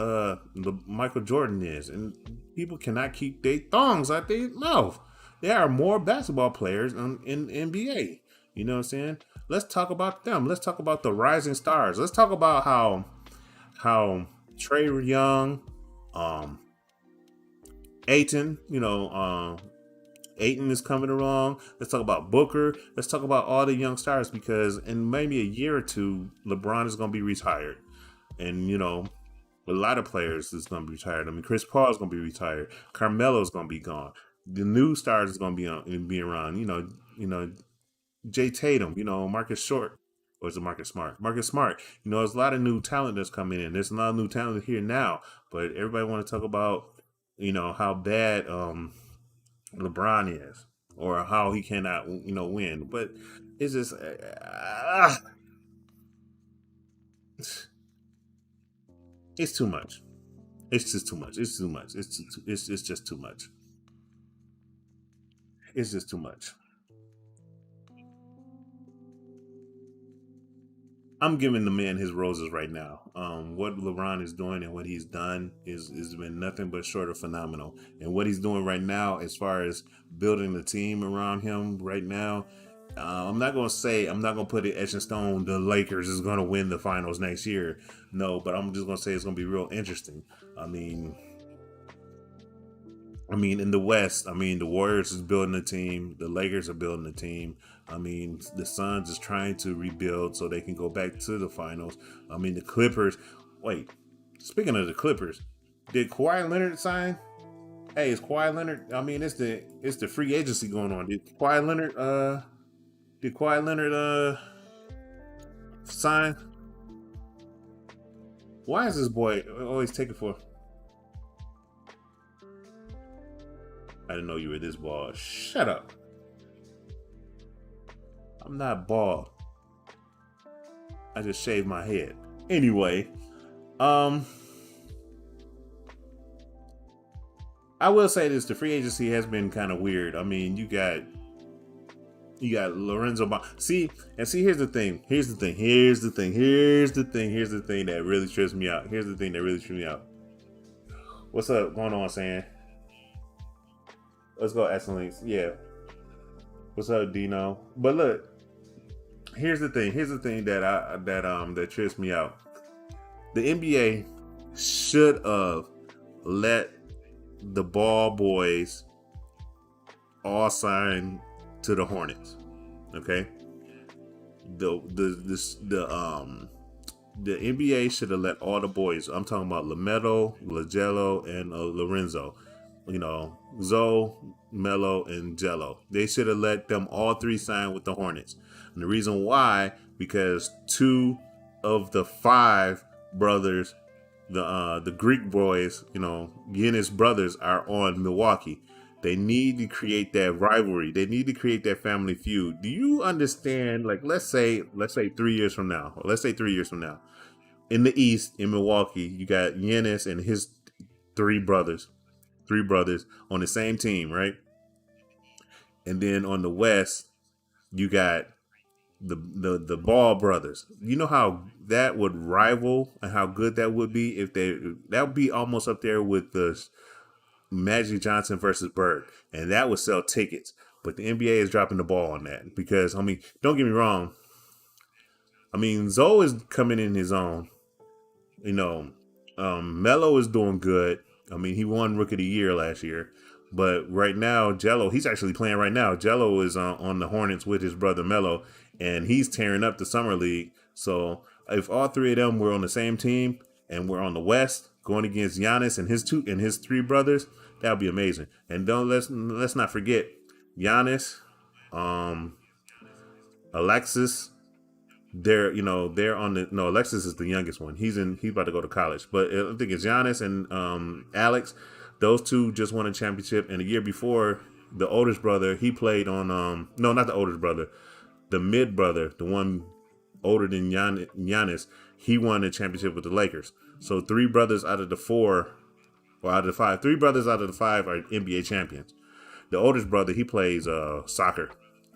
[SPEAKER 1] Michael Jordan is, and people cannot keep their thongs out their mouth. There are more basketball players in NBA. You know what I'm saying? Let's talk about them. Let's talk about the rising stars. Let's talk about how Trey Young, Ayton, Ayton is coming along. Let's talk about Booker. Let's talk about all the young stars, because in maybe a year or two, LeBron is going to be retired. And, a lot of players is going to be retired. I mean, Chris Paul is going to be retired. Carmelo is going to be gone. The new stars is going to be around. Jay Tatum, Marcus Short. Or is it Marcus Smart? Marcus Smart. There's a lot of new talent that's coming in. There's a lot of new talent here now. But everybody want to talk about, how bad LeBron is, or how he cannot, win. But it's just, it's too much. It's just too much. It's too much. It's just too much. It's just too much. I'm giving the man his roses right now. What LeBron is doing and what he's done is been nothing but short of phenomenal. And what he's doing right now, as far as building the team around him right now, I'm not going to put it etched in stone, the Lakers is going to win the finals next year. No, but I'm just going to say it's going to be real interesting. I mean, in the West, the Warriors is building a team. The Lakers are building a team. The Suns is trying to rebuild so they can go back to the finals. The Clippers. Wait, speaking of the Clippers, did Kawhi Leonard sign? Hey, is Kawhi Leonard? It's the free agency going on. Did Kawhi Leonard sign? Why is this boy always taking for? I didn't know you were this bald. Shut up. I'm not bald. I just shaved my head. Anyway, I will say this: the free agency has been kind of weird. You got Lorenzo Ball. See, here's the thing that really trips me out. What's up going on, Sam? Let's go Essence. Yeah. What's up, Dino? But look, here's the thing that trips me out. The NBA should have let the Ball boys all sign to the Hornets. Okay? The NBA should have let all the boys, I'm talking about LaMelo, Lagello, and Lorenzo, Zoe, Melo, and Jello. They should have let them all three sign with the Hornets. And the reason why, because two of the five brothers, the Greek boys, Giannis brothers, are on Milwaukee. They need to create that rivalry. They need to create that family feud. Do you understand? Like, let's say 3 years from now. Or let's say 3 years from now, in the East, in Milwaukee, you got Giannis and his three brothers on the same team, right? And then on the West, you got the Ball brothers. You know how that would rival and how good that would be if that would be almost up there with the Magic Johnson versus Bird, and that would sell tickets. But the NBA is dropping the ball on that because, don't get me wrong. Zoe is coming in his own. Melo is doing good. He won Rookie of the Year last year. But right now, Jello, he's actually playing right now. Jello is on the Hornets with his brother Melo, and he's tearing up the Summer League. So if all three of them were on the same team and we're on the West going against Giannis and his three brothers, that would be amazing. And let's not forget Giannis, Alexis. They're on the Alexis is the youngest one. He's about to go to college. But I think it's Giannis and Alex. Those two just won a championship. And the year before, the oldest brother, he played on no, not the oldest brother, the mid brother, the one older than Giannis, he won a championship with the Lakers. So three brothers out of the five are NBA champions. The oldest brother, he plays soccer.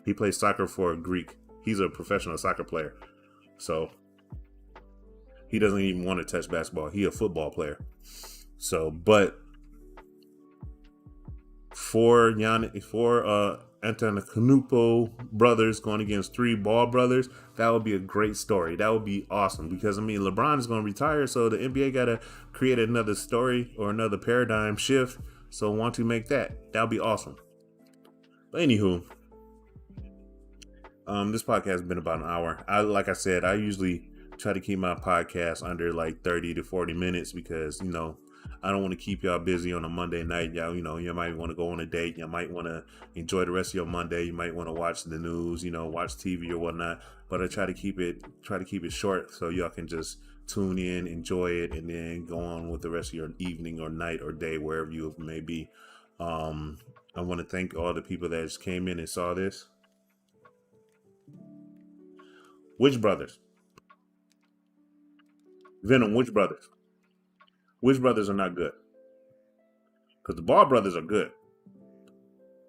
[SPEAKER 1] He plays soccer for Greek. He's a professional soccer player. So he doesn't even want to touch basketball. He's a football player. So, but for Antetokounmpo brothers going against three Ball brothers, that would be a great story. That would be awesome because LeBron is going to retire, so the NBA got to create another story or another paradigm shift. So want to make that would be awesome. But anywho, this podcast has been about an hour. Like I said, I usually try to keep my podcast under like 30 to 40 minutes because I don't want to keep y'all busy on a Monday night. Y'all, you might want to go on a date. You might want to enjoy the rest of your Monday. You might want to watch the news, watch TV or whatnot. But I try to keep it short so y'all can just tune in, enjoy it, and then go on with the rest of your evening or night or day, wherever you may be. I want to thank all the people that just came in and saw this. Which brothers? Venom, which brothers? Which brothers are not good? Because the Ball brothers are good.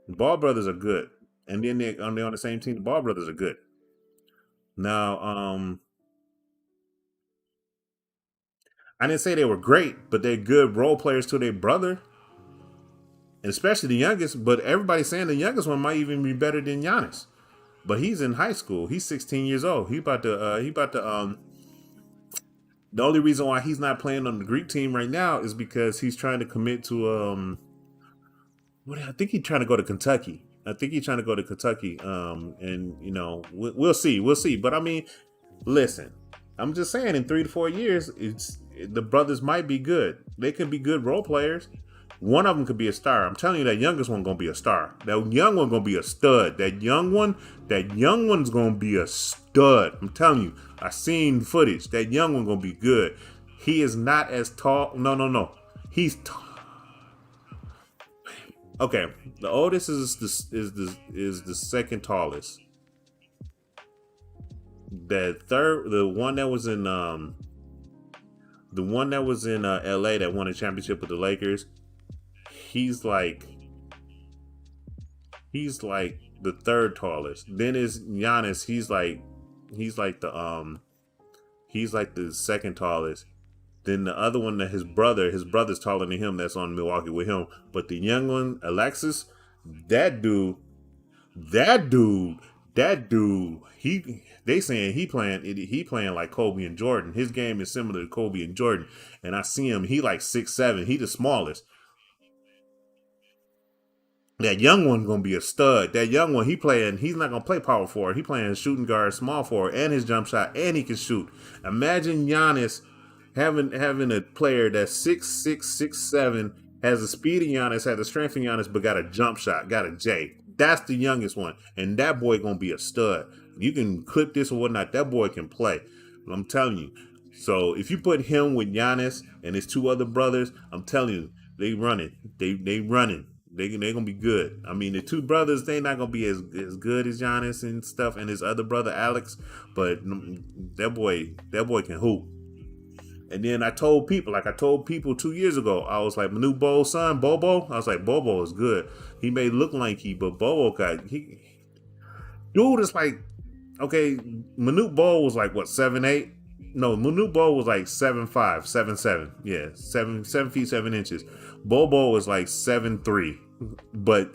[SPEAKER 1] The Ball brothers are good. And then they're on the same team. The Ball brothers are good. Now, I didn't say they were great, but they're good role players to their brother. And especially the youngest. But everybody's saying the youngest one might even be better than Giannis. But he's in high school. He's 16 years old. The only reason why he's not playing on the Greek team right now is because he's trying to commit to I think he's trying to go to Kentucky. And we'll see. But listen, I'm just saying in 3 to 4 years, the brothers might be good. They could be good role players. One of them could be a star. I'm telling you, that youngest one gonna be a star. That young one gonna be a stud. That young one's gonna be a stud. I'm telling you, I seen footage. That young one gonna be good. He is not as tall. No. He's tall. Okay, the oldest is the second tallest. The one that was in LA that won a championship with the Lakers. He's like the third tallest. Then is Giannis. He's like the second tallest. Then the other one, that his brother's taller than him. That's on Milwaukee with him. But the young one, Alexis, that dude. They saying he playing like Kobe and Jordan. His game is similar to Kobe and Jordan. And I see him. He like 6'7". He the smallest. That young one gonna be a stud. That young one, he's not gonna play power forward. He playing shooting guard, small forward, and his jump shot, and he can shoot. Imagine Giannis having a player that's 6'6", 6'7", has the speed of Giannis, has the strength of Giannis, but got a jump shot, got a J. That's the youngest one, and that boy gonna be a stud. You can clip this or whatnot. That boy can play. I'm telling you. So if you put him with Giannis and his two other brothers, I'm telling you, they running. They running. They gonna be good. I mean, the two brothers, they not gonna be as good as Giannis and stuff, and his other brother Alex, but that boy can hoop. And then I told people 2 years ago, I was like, Manu Bo's son, Bobo. I was like, Bobo is good. He may look lanky, but Bobo dude is like, okay, Manute Bol was like what, 7'8"? No, Manute Bol was like 7'5", 7'7". Yeah, 7 feet 7 inches. Bobo was like 7'3". But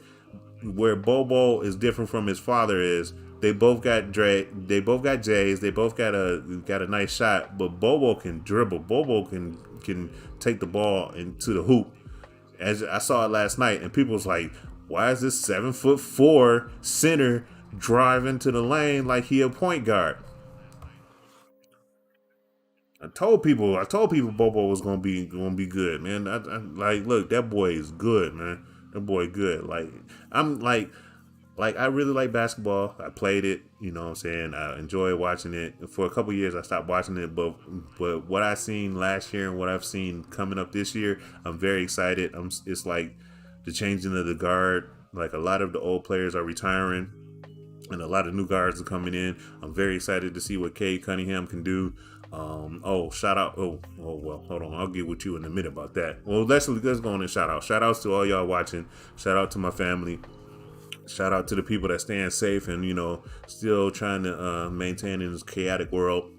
[SPEAKER 1] where Bobo is different from his father is they both got they both got J's, they both got a nice shot, but Bobo can dribble. Bobo can take the ball into the hoop. As I saw it last night, and people was like, why is this 7'4" center driving to the lane like he a point guard? I told people Bobo was gonna be good, man. I like, look, that boy is good, man. That boy good. Like, I'm like I really like basketball. I played it, you know what I'm saying? I enjoy watching it. For a couple years I stopped watching it, but what I seen last year and what I've seen coming up this year, I'm very excited. It's like the changing of the guard. Like, a lot of the old players are retiring and a lot of new guards are coming in. I'm very excited to see what Cade Cunningham can do. Shout out. Well, hold on. I'll get with you in a minute about that. Well, let's go on and shout out. Shout outs to all y'all watching. Shout out to my family. Shout out to the people that staying safe and, you know, still trying to maintain in this chaotic world.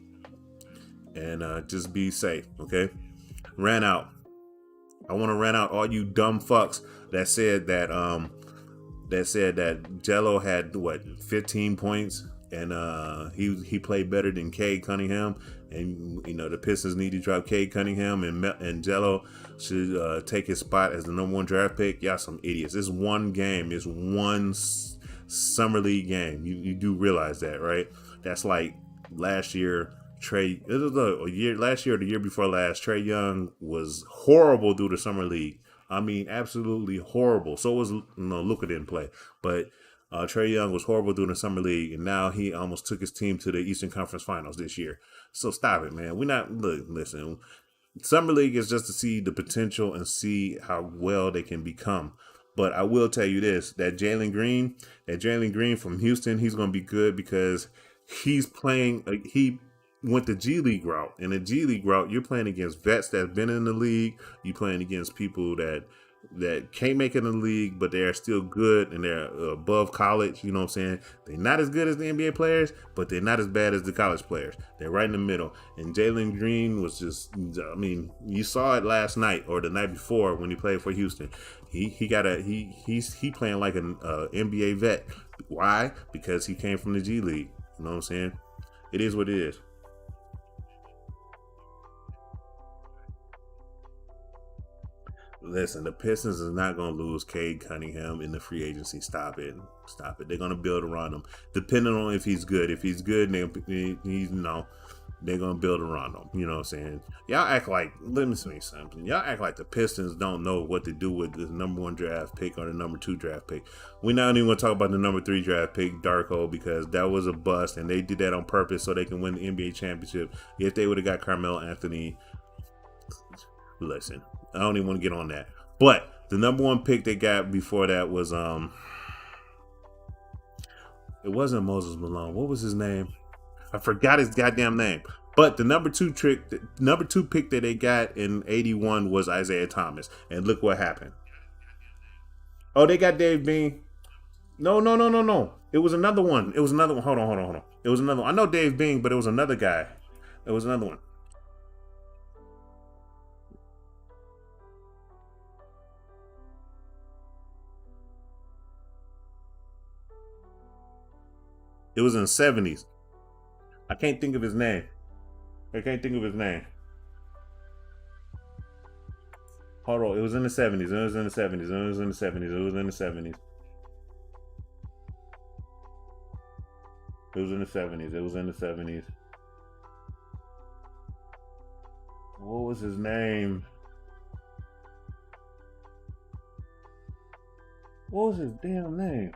[SPEAKER 1] And just be safe, okay? Ran out. I want to rant out all you dumb fucks that said that Jello had 15 points and he played better than Cade Cunningham, and you know the Pistons need to drop Cade Cunningham and Jello should take his spot as the number 1 draft pick. Y'all some idiots. It's one game. It's one summer league game. You do realize that, right? That's like last year. Last year or the year before last, Trae Young was horrible through the summer league. I mean, absolutely horrible. So was Luka didn't play, but Trae Young was horrible through the summer league, and now he almost took his team to the Eastern Conference Finals this year. So stop it, man. Listen. Summer league is just to see the potential and see how well they can become. But I will tell you this: that Jalen Green from Houston, he's going to be good because he's playing. He went the G League route. In the G League route, you're playing against vets that's been in the league. You're playing against people that can't make it in the league, but they're still good and they're above college. You know what I'm saying? They're not as good as the NBA players, but they're not as bad as the college players. They're right in the middle. And Jalen Green was just, I mean, you saw it last night or the night before when he played for Houston. He's playing like an NBA vet. Why? Because he came from the G League. You know what I'm saying? It is what it is. Listen, the Pistons is not going to lose Cade Cunningham in the free agency. Stop it. They're going to build around him, depending on if he's good. If he's good, they're going to build around him. You know what I'm saying? Y'all act like, let me say something. Y'all act like the Pistons don't know what to do with the number 1 draft pick or the number 2 draft pick. We're not even going to talk about the number 3 draft pick, Darko, because that was a bust, and they did that on purpose so they can win the NBA championship. If they would have got Carmelo Anthony, listen, I don't even want to get on that. But the number 1 pick they got before that was it wasn't Moses Malone. What was his name? I forgot his goddamn name. But the number 2 pick that they got in 81 was Isaiah Thomas. And look what happened. Oh, they got Dave Bean. No. It was another one. Hold on. It was another one. I know Dave Bean, but it was another guy. It was another one. It was in the 70s. I can't think of his name. Hold on. It was in the 70s. It was in the 70s. What was his name? What was his damn name?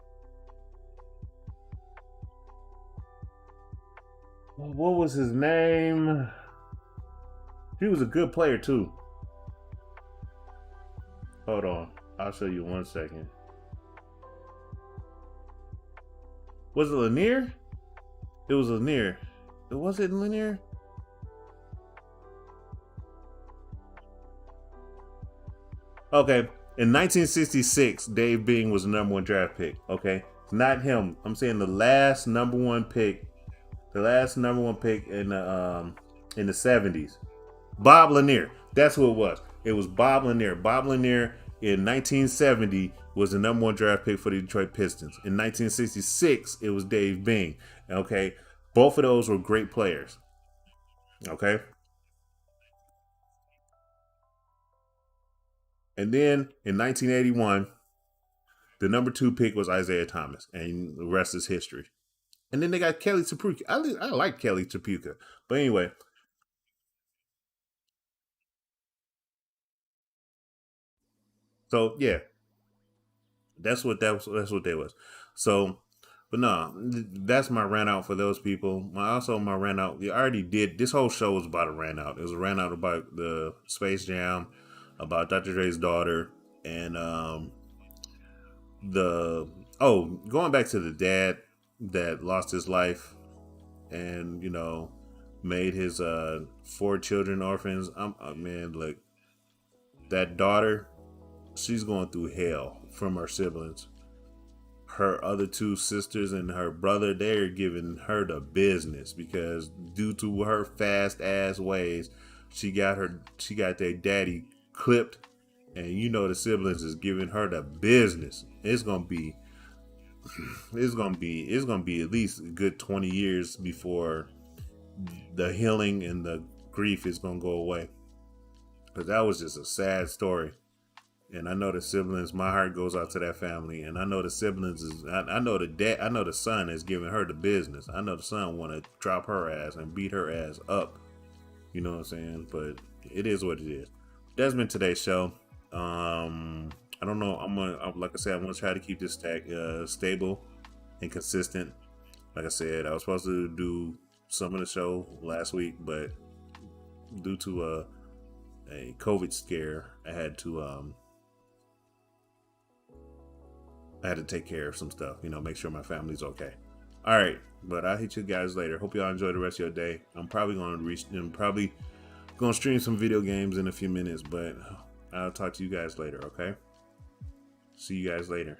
[SPEAKER 1] What was his name? He was a good player too. Hold on. I'll show you 1 second. Was it Lanier? It was Lanier. Was it Lanier? Okay. In 1966, Dave Bing was the #1 draft pick. Okay. Not him. I'm saying the last #1 pick. The last #1 pick in the 70s. Bob Lanier. That's who it was. It was Bob Lanier. Bob Lanier in 1970 was the #1 draft pick for the Detroit Pistons. In 1966, it was Dave Bing. Okay. Both of those were great players. Okay. And then in 1981, the #2 pick was Isaiah Thomas, and the rest is history. And then they got Kelly Tripucka. I like Kelly Tripucka, but anyway. So yeah, that's what they was. So, but no, that's my rant out for those people. My rant out. I already did. This whole show was about a rant out. It was a rant out about the Space Jam, about Dr. Dre's daughter, and going back to the dad that lost his life, and made his 4 children orphans. Man, look, that daughter, she's going through hell from her siblings. Her other 2 sisters and her brother, they're giving her the business because due to her fast ass ways, she got their daddy clipped, and the siblings is giving her the business. It's gonna be at least a good 20 years before the healing and the grief is gonna go away. Because that was just a sad story. And I know the siblings, my heart goes out to that family. And I know the siblings I know the son is giving her the business. I know the son want to drop her ass and beat her ass up. You know what I'm saying? But it is what it is. That's been today's show. I don't know. Like I said, I'm gonna try to keep this stable and consistent. Like I said, I was supposed to do some of the show last week, but due to a COVID scare, I had to take care of some stuff. Make sure my family's okay. All right, but I'll hit you guys later. Hope y'all enjoy the rest of your day. I'm probably gonna stream some video games in a few minutes, but I'll talk to you guys later. Okay. See you guys later.